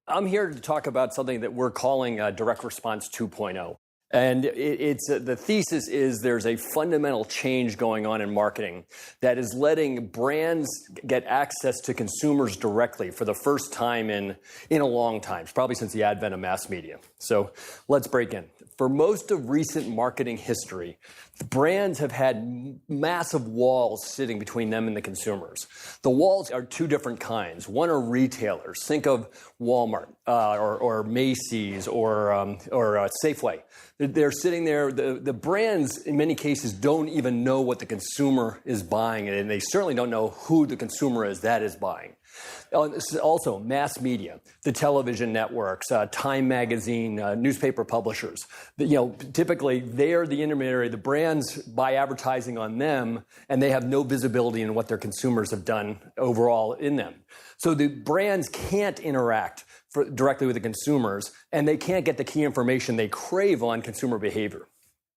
I'm here to talk about something that we're calling Direct Response 2.0. And it's the thesis is there's a fundamental change going on in marketing that is letting brands get access to consumers directly for the first time in a long time, probably since the advent of mass media. So let's break in. For most of recent marketing history, brands have had massive walls sitting between them and the consumers. The walls are two different kinds. One are retailers. Think of Walmart or Macy's or Safeway. They're sitting there. The brands, in many cases, don't even know what the consumer is buying, and they certainly don't know who the consumer is that is buying. Also, mass media, the television networks, Time Magazine, newspaper publishers. Typically, they're the intermediary. The brands buy advertising on them, and they have no visibility in what their consumers have done overall in them. So the brands can't interact directly with the consumers, and they can't get the key information they crave on consumer behavior.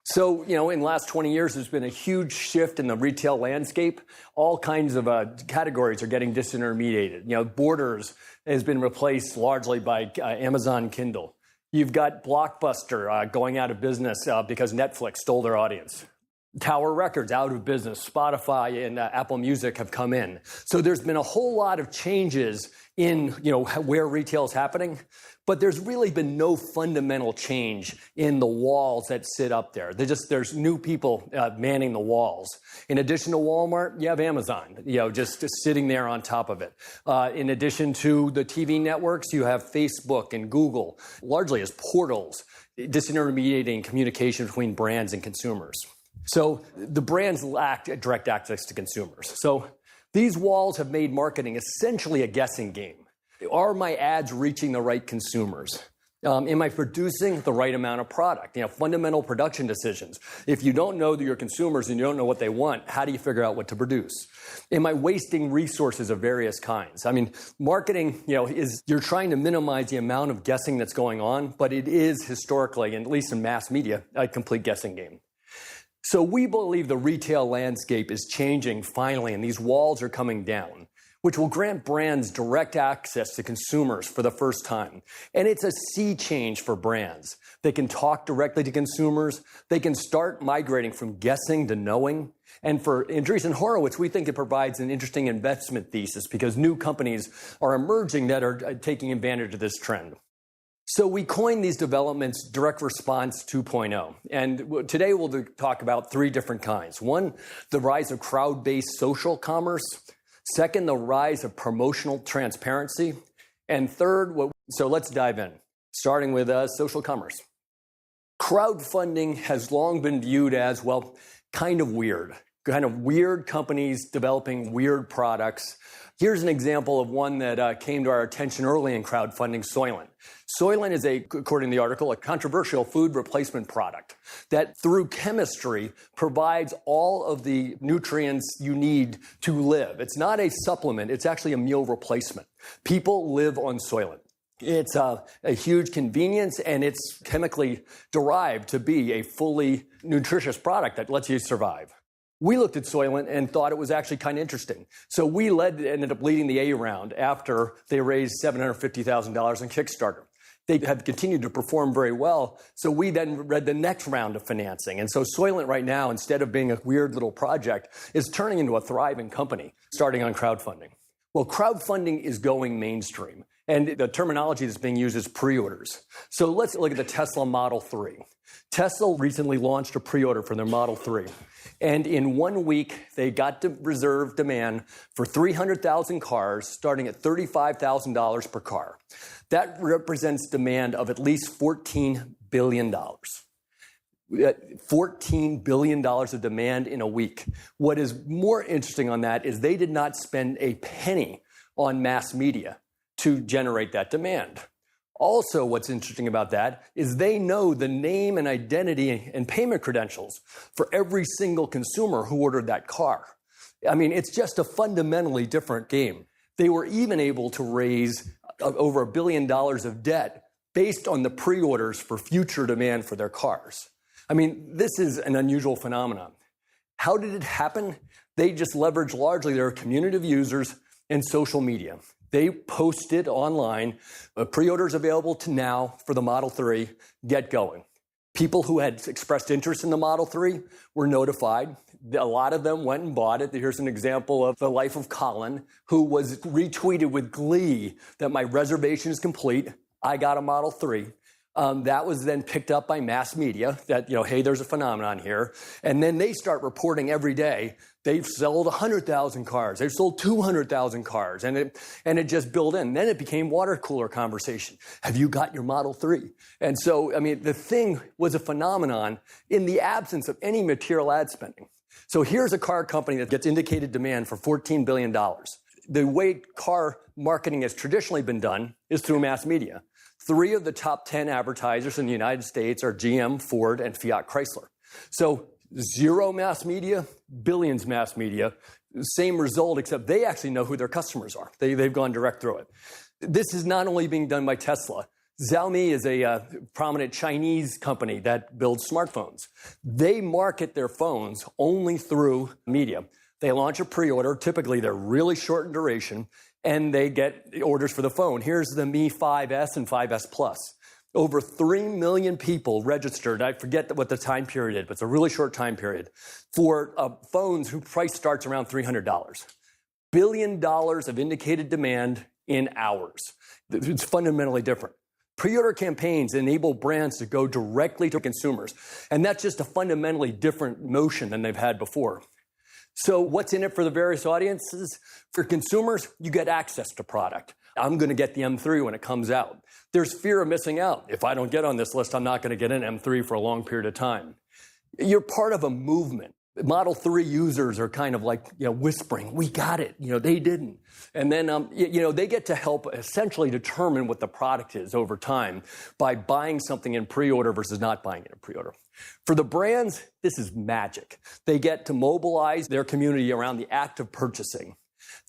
So, in the last 20 years, there's been a huge shift in the retail landscape. All kinds of categories are getting disintermediated. Borders has been replaced largely by Amazon Kindle. You've got Blockbuster going out of business because Netflix stole their audience. Tower Records out of business. Spotify and Apple Music have come in. So there's been a whole lot of changes in where retail is happening, but there's really been no fundamental change in the walls that sit up there. There's new people manning the walls. In addition to Walmart, you have Amazon, just sitting there on top of it. In addition to the TV networks, you have Facebook and Google, largely as portals, disintermediating communication between brands and consumers. So the brands lack direct access to consumers. So these walls have made marketing essentially a guessing game. Are my ads reaching the right consumers? Am I producing the right amount of product? Fundamental production decisions. If you don't know your consumers and you don't know what they want, how do you figure out what to produce? Am I wasting resources of various kinds? Marketing, is you're trying to minimize the amount of guessing that's going on, but it is historically, and at least in mass media, a complete guessing game. So we believe the retail landscape is changing finally, and these walls are coming down, which will grant brands direct access to consumers for the first time. And it's a sea change for brands. They can talk directly to consumers. They can start migrating from guessing to knowing. And for Andreessen Horowitz, we think it provides an interesting investment thesis because new companies are emerging that are taking advantage of this trend. So we coined these developments Direct Response 2.0. And today we'll talk about three different kinds. One, the rise of crowd-based social commerce. Second, the rise of promotional transparency. And third, so let's dive in, starting with social commerce. Crowdfunding has long been viewed as, kind of weird companies developing weird products. Here's an example of one that came to our attention early in crowdfunding, Soylent. Soylent is, according to the article, a controversial food replacement product that through chemistry provides all of the nutrients you need to live. It's not a supplement, it's actually a meal replacement. People live on Soylent. It's a huge convenience, and it's chemically derived to be a fully nutritious product that lets you survive. We looked at Soylent and thought it was actually kind of interesting. So we ended up leading the A round after they raised $750,000 on Kickstarter. They have continued to perform very well. So we then read the next round of financing. And so Soylent right now, instead of being a weird little project, is turning into a thriving company, starting on crowdfunding. Well, crowdfunding is going mainstream. And the terminology that's being used is pre-orders. So let's look at the Tesla Model 3. Tesla recently launched a pre-order for their Model 3. And in 1 week, they got to reserve demand for 300,000 cars, starting at $35,000 per car. That represents demand of at least $14 billion. $14 billion of demand in a week. What is more interesting on that is they did not spend a penny on mass media to generate that demand. Also, what's interesting about that is they know the name and identity and payment credentials for every single consumer who ordered that car. It's just a fundamentally different game. They were even able to raise over $1 billion of debt based on the pre-orders for future demand for their cars. This is an unusual phenomenon. How did it happen? They just leveraged largely their community of users and social media. They posted online, pre-orders available to now for the Model 3, get going. People who had expressed interest in the Model 3 were notified. A lot of them went and bought it. Here's an example of the life of Colin, who was retweeted with glee that my reservation is complete. I got a Model 3. That was then picked up by mass media that, hey, there's a phenomenon here. And then they start reporting every day. They've sold 100,000 cars. They've sold 200,000 cars. And it just built in. Then it became water cooler conversation. Have you got your Model 3? And so, the thing was a phenomenon in the absence of any material ad spending. So here's a car company that gets indicated demand for $14 billion. The way car marketing has traditionally been done is through mass media. 3 of the top 10 advertisers in the United States are GM, Ford, and Fiat Chrysler. So 0 mass media, billions mass media, same result, except they actually know who their customers are. They've gone direct through it. This is not only being done by Tesla. Xiaomi is a prominent Chinese company that builds smartphones. They market their phones only through media. They launch a pre-order. Typically, they're really short in duration, and they get orders for the phone. Here's the Mi 5S and 5S Plus. Over 3 million people registered. I forget what the time period is, but it's a really short time period for phones whose price starts around $300. $1 billion of indicated demand in hours. It's fundamentally different. Pre-order campaigns enable brands to go directly to consumers, and that's just a fundamentally different motion than they've had before. So what's in it for the various audiences? For consumers, you get access to product. I'm going to get the M3 when it comes out. There's fear of missing out. If I don't get on this list, I'm not going to get an M3 for a long period of time. You're part of a movement. Model 3 users are kind of like, whispering, we got it. They didn't. And then, they get to help essentially determine what the product is over time by buying something in pre-order versus not buying it in pre-order. For the brands, this is magic. They get to mobilize their community around the act of purchasing.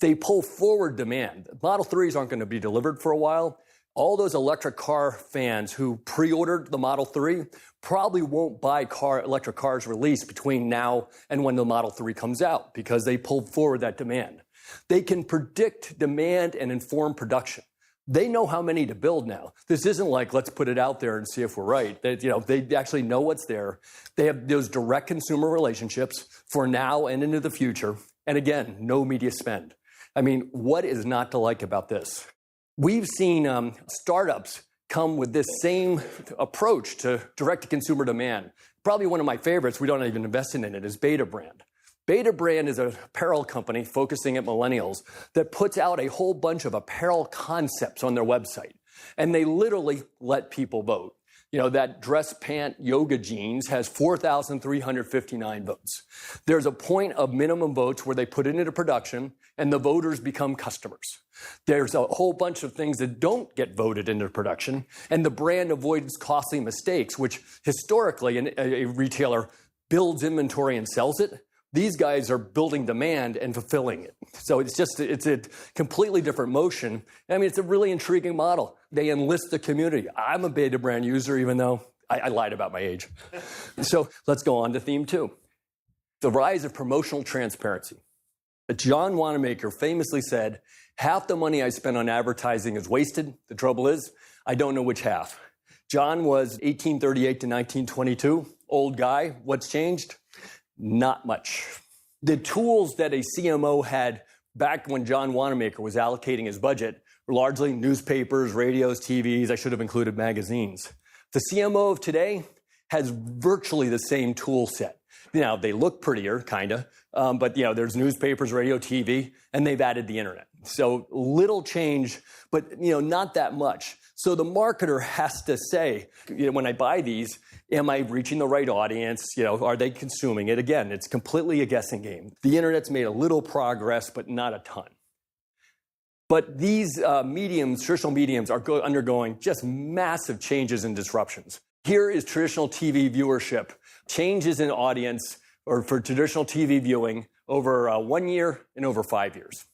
They pull forward demand. Model 3s aren't going to be delivered for a while. All those electric car fans who pre-ordered the Model 3 probably won't buy electric cars released between now and when the Model 3 comes out because they pulled forward that demand. They can predict demand and inform production. They know how many to build now. This isn't like, let's put it out there and see if we're right. They actually know what's there. They have those direct consumer relationships for now and into the future. And again, no media spend. What is not to like about this? We've seen startups come with this same approach to direct-to-consumer demand. Probably one of my favorites, we don't even invest in it, is Betabrand. Betabrand is an apparel company focusing at millennials that puts out a whole bunch of apparel concepts on their website. And they literally let people vote. That dress pant yoga jeans has 4,359 votes. There's a point of minimum votes where they put it into production and the voters become customers. There's a whole bunch of things that don't get voted into production, and the brand avoids costly mistakes, which historically a retailer builds inventory and sells it. These guys are building demand and fulfilling it. So it's a completely different motion. It's a really intriguing model. They enlist the community. I'm a Betabrand user, even though I lied about my age. So let's go on to theme 2. The rise of promotional transparency. John Wanamaker famously said, half the money I spend on advertising is wasted. The trouble is, I don't know which half. John was 1838 to 1922. Old guy. What's changed? Not much. The tools that a CMO had back when John Wanamaker was allocating his budget were largely newspapers, radios, TVs. I should have included magazines. The CMO of today has virtually the same tool set. They look prettier, kind of, but there's newspapers, radio, TV, and they've added the internet. So little change, but not that much. So the marketer has to say, when I buy these, am I reaching the right audience? Are they consuming it? Again, it's completely a guessing game. The internet's made a little progress, but not a ton. But these traditional mediums are undergoing just massive changes and disruptions. Here is traditional TV viewership. Changes in audience or for traditional TV viewing over 1 year and over 5 years.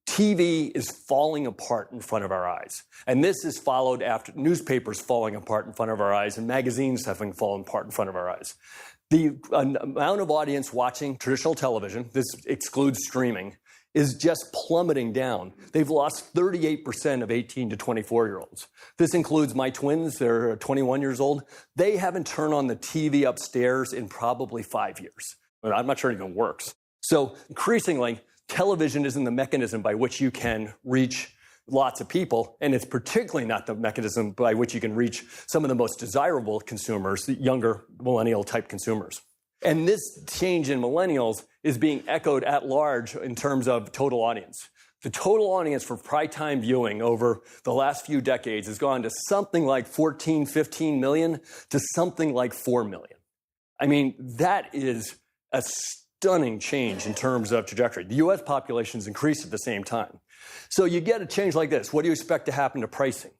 TV is falling apart in front of our eyes. And this is followed after newspapers falling apart in front of our eyes and magazines having fallen apart in front of our eyes. The amount of audience watching traditional television, this excludes streaming, is just plummeting down. They've lost 38% of 18 to 24-year-olds. This includes my twins. They're 21 years old. They haven't turned on the TV upstairs in probably 5 years. I'm not sure it even works. So increasingly, television isn't the mechanism by which you can reach lots of people, and it's particularly not the mechanism by which you can reach some of the most desirable consumers, the younger millennial-type consumers. And this change in millennials is being echoed at large in terms of total audience. The total audience for primetime viewing over the last few decades has gone to something like 14, 15 million to something like 4 million. I mean, that is a stunning change in terms of trajectory. The U.S. population has increased at the same time. So you get a change like this. What do you expect to happen to pricing?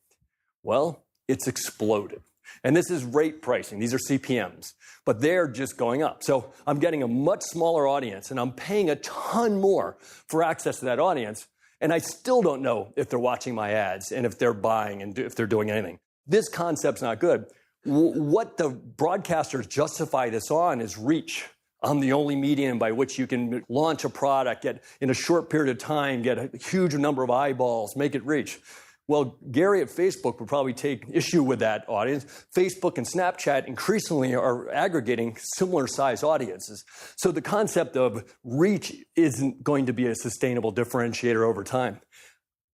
Well, it's exploded. And this is rate pricing. These are CPMs. But they're just going up. So I'm getting a much smaller audience, and I'm paying a ton more for access to that audience. And I still don't know if they're watching my ads and if they're buying and if they're doing anything. This concept's not good. What the broadcasters justify this on is reach. I'm the only medium by which you can launch a product, get in a short period of time, get a huge number of eyeballs, make it reach. Well, Gary at Facebook would probably take issue with that audience. Facebook and Snapchat increasingly are aggregating similar size audiences. So the concept of reach isn't going to be a sustainable differentiator over time.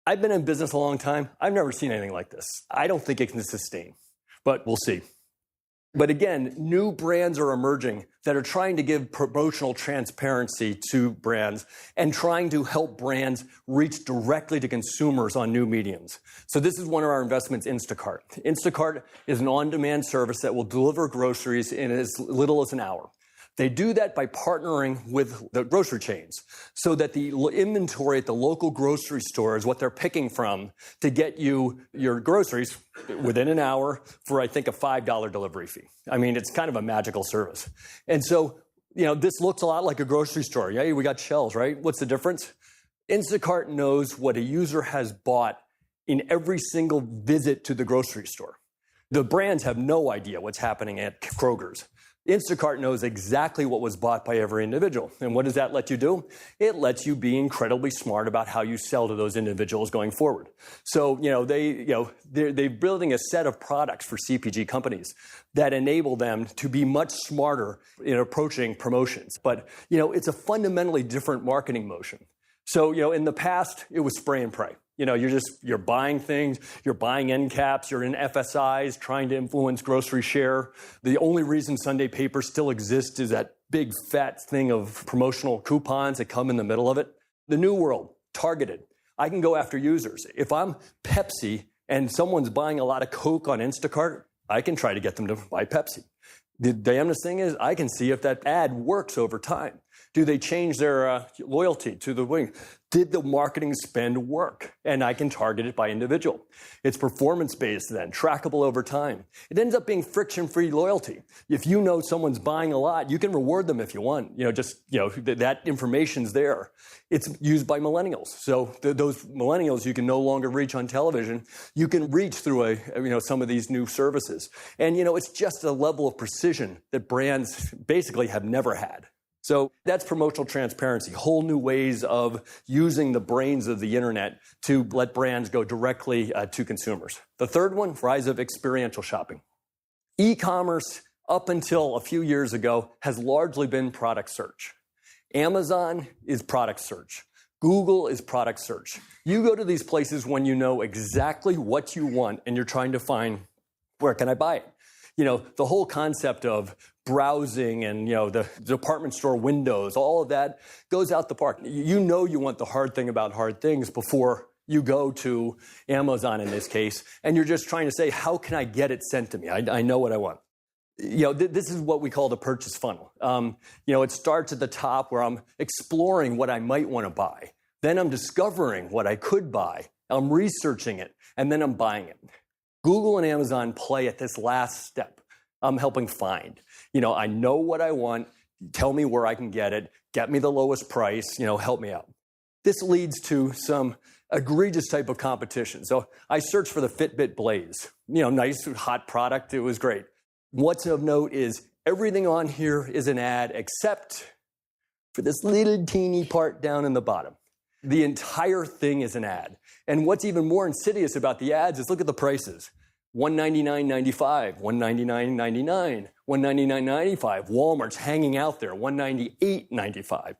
I've been in business a long time. I've never seen anything like this. I don't think it can sustain, but we'll see. But again, new brands are emerging that are trying to give promotional transparency to brands and trying to help brands reach directly to consumers on new mediums. So this is one of our investments, Instacart. Instacart is an on-demand service that will deliver groceries in as little as an hour. They do that by partnering with the grocery chains so that the inventory at the local grocery store is what they're picking from to get you your groceries within an hour for, I think, a $5 delivery fee. I mean, it's kind of a magical service. And so, this looks a lot like a grocery store. Yeah, we got shelves, right? What's the difference? Instacart knows what a user has bought in every single visit to the grocery store. The brands have no idea what's happening at Kroger's. Instacart knows exactly what was bought by every individual. And what does that let you do? It lets you be incredibly smart about how you sell to those individuals going forward. So, they're building a set of products for CPG companies that enable them to be much smarter in approaching promotions. But, it's a fundamentally different marketing motion. So, in the past, it was spray and pray. You're buying things, you're buying end caps, you're in FSIs trying to influence grocery share. The only reason Sunday papers still exist is that big fat thing of promotional coupons that come in the middle of it. The new world, targeted. I can go after users. If I'm Pepsi and someone's buying a lot of Coke on Instacart, I can try to get them to buy Pepsi. The damnedest thing is I can see if that ad works over time. Do they change their loyalty to the wing? Did the marketing spend work? And I can target it by individual. It's performance-based then, trackable over time. It ends up being friction-free loyalty. If you know someone's buying a lot, you can reward them if you want. That information's there. It's used by millennials. So those millennials you can no longer reach on television. You can reach through some of these new services. And, it's just a level of precision that brands basically have never had. So that's promotional transparency, whole new ways of using the brains of the internet to let brands go directly to consumers. The third one, rise of experiential shopping. E-commerce, up until a few years ago, has largely been product search. Amazon is product search. Google is product search. You go to these places when you know exactly what you want and you're trying to find, where can I buy it? The whole concept of browsing and, the department store windows, all of that goes out the park. You want the hard thing about hard things before you go to Amazon in this case, and you're just trying to say, how can I get it sent to me? I know what I want. This is what we call the purchase funnel. It starts at the top where I'm exploring what I might want to buy. Then I'm discovering what I could buy. I'm researching it, and then I'm buying it. Google and Amazon play at this last step. I'm helping find. I know what I want. Tell me where I can get it. Get me the lowest price. Help me out. This leads to some egregious type of competition. So I searched for the Fitbit Blaze. Nice, hot product. It was great. What's of note is everything on here is an ad except for this little teeny part down in the bottom. The entire thing is an ad. And what's even more insidious about the ads is look at the prices. $199.95, $199.99, $199.95. Walmart's hanging out there, $198.95.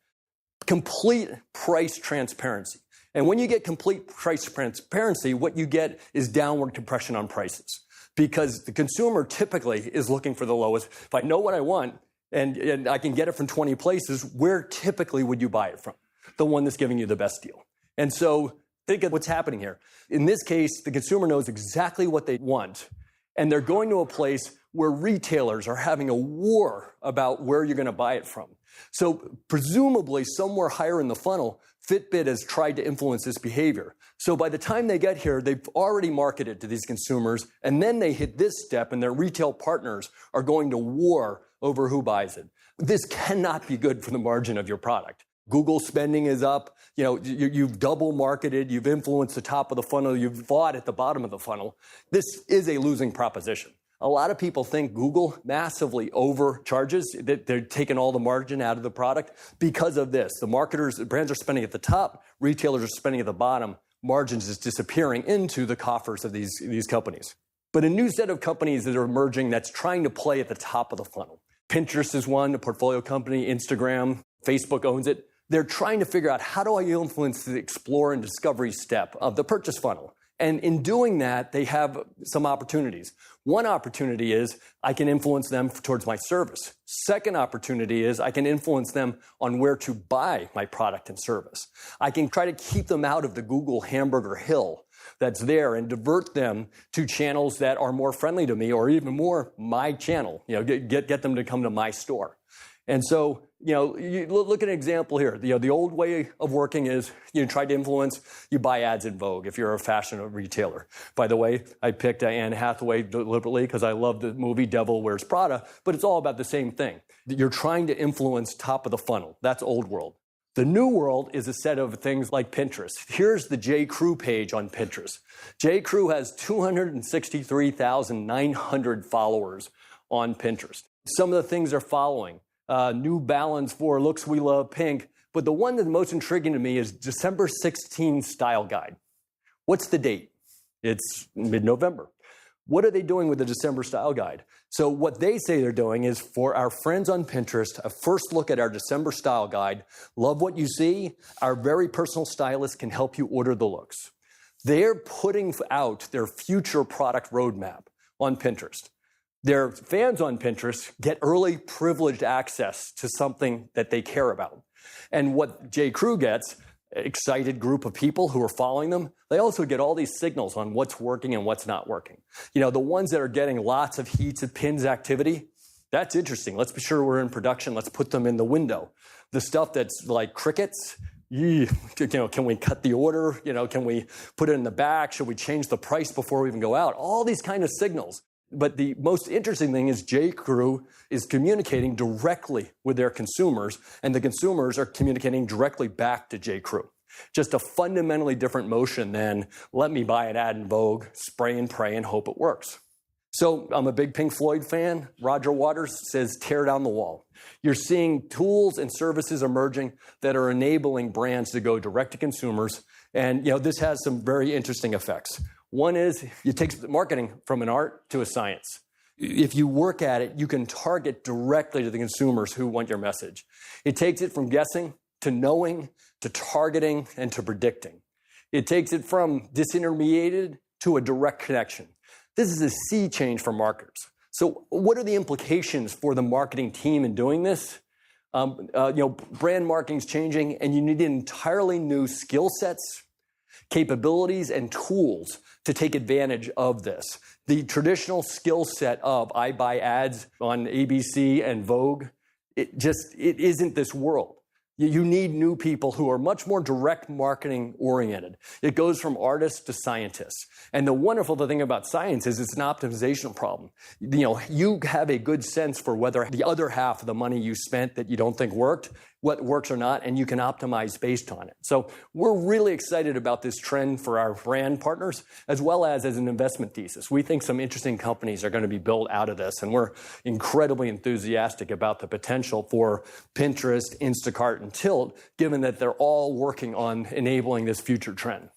Complete price transparency. And when you get complete price transparency, what you get is downward compression on prices. Because the consumer typically is looking for the lowest. If I know what I want and I can get it from 20 places, where typically would you buy it from? The one that's giving you the best deal. And so think of what's happening here. In this case, the consumer knows exactly what they want, and they're going to a place where retailers are having a war about where you're going to buy it from. So presumably somewhere higher in the funnel, Fitbit has tried to influence this behavior. So by the time they get here, they've already marketed to these consumers, and then they hit this step, and their retail partners are going to war over who buys it. This cannot be good for the margin of your product. Google spending is up. You've double marketed. You've influenced the top of the funnel. You've fought at the bottom of the funnel. This is a losing proposition. A lot of people think Google massively overcharges, that they're taking all the margin out of the product because of this. The brands are spending at the top, retailers are spending at the bottom. Margins is disappearing into the coffers of these companies. But a new set of companies that are emerging that's trying to play at the top of the funnel. Pinterest is one, a portfolio company, Instagram, Facebook owns it. They're trying to figure out, how do I influence the explore and discovery step of the purchase funnel? And in doing that, they have some opportunities. One opportunity is I can influence them towards my service. Second opportunity is I can influence them on where to buy my product and service. I can try to keep them out of the Google hamburger hill that's there and divert them to channels that are more friendly to me, or even more my channel. Get them to come to my store. And so, you look at an example here. The old way of working is you try to influence, you buy ads in Vogue if you're a fashion retailer. By the way, I picked Anne Hathaway deliberately because I love the movie Devil Wears Prada, but it's all about the same thing. You're trying to influence top of the funnel. That's old world. The new world is a set of things like Pinterest. Here's the J. Crew page on Pinterest. J. Crew has 263,900 followers on Pinterest. Some of the things they're following. New Balance for Looks We Love Pink. But the one that's most intriguing to me is December 16 style guide. What's the date? It's mid-November. What are they doing with the December style guide? So what they say they're doing is, for our friends on Pinterest, a first look at our December style guide. Love what you see? Our very personal stylist can help you order the looks. They're putting out their future product roadmap on Pinterest. Their fans on Pinterest get early privileged access to something that they care about. And what J. Crew gets, excited group of people who are following them, they also get all these signals on what's working and what's not working. The ones that are getting lots of heats and pins activity, that's interesting. Let's be sure we're in production. Let's put them in the window. The stuff that's like crickets, can we cut the order? Can we put it in the back? Should we change the price before we even go out? All these kind of signals. But the most interesting thing is J. Crew is communicating directly with their consumers, and the consumers are communicating directly back to J. Crew. Just a fundamentally different motion than let me buy an ad in Vogue, spray and pray and hope it works. So I'm a big Pink Floyd fan. Roger Waters says, tear down the wall. You're seeing tools and services emerging that are enabling brands to go direct to consumers. And this has some very interesting effects. One is it takes marketing from an art to a science. If you work at it, you can target directly to the consumers who want your message. It takes it from guessing to knowing to targeting and to predicting. It takes it from disintermediated to a direct connection. This is a sea change for marketers. So what are the implications for the marketing team in doing this? Brand marketing's changing, and you need entirely new skill sets, capabilities, and tools to take advantage of this. The traditional skill set of I buy ads on ABC and Vogue, it isn't this world. You need new people who are much more direct marketing oriented. It goes from artists to scientists. And the wonderful thing about science is it's an optimization problem. You have a good sense for whether the other half of the money you spent that you don't think worked what works or not, and you can optimize based on it. So we're really excited about this trend for our brand partners, as well as an investment thesis. We think some interesting companies are going to be built out of this, and we're incredibly enthusiastic about the potential for Pinterest, Instacart, and Tilt, given that they're all working on enabling this future trend.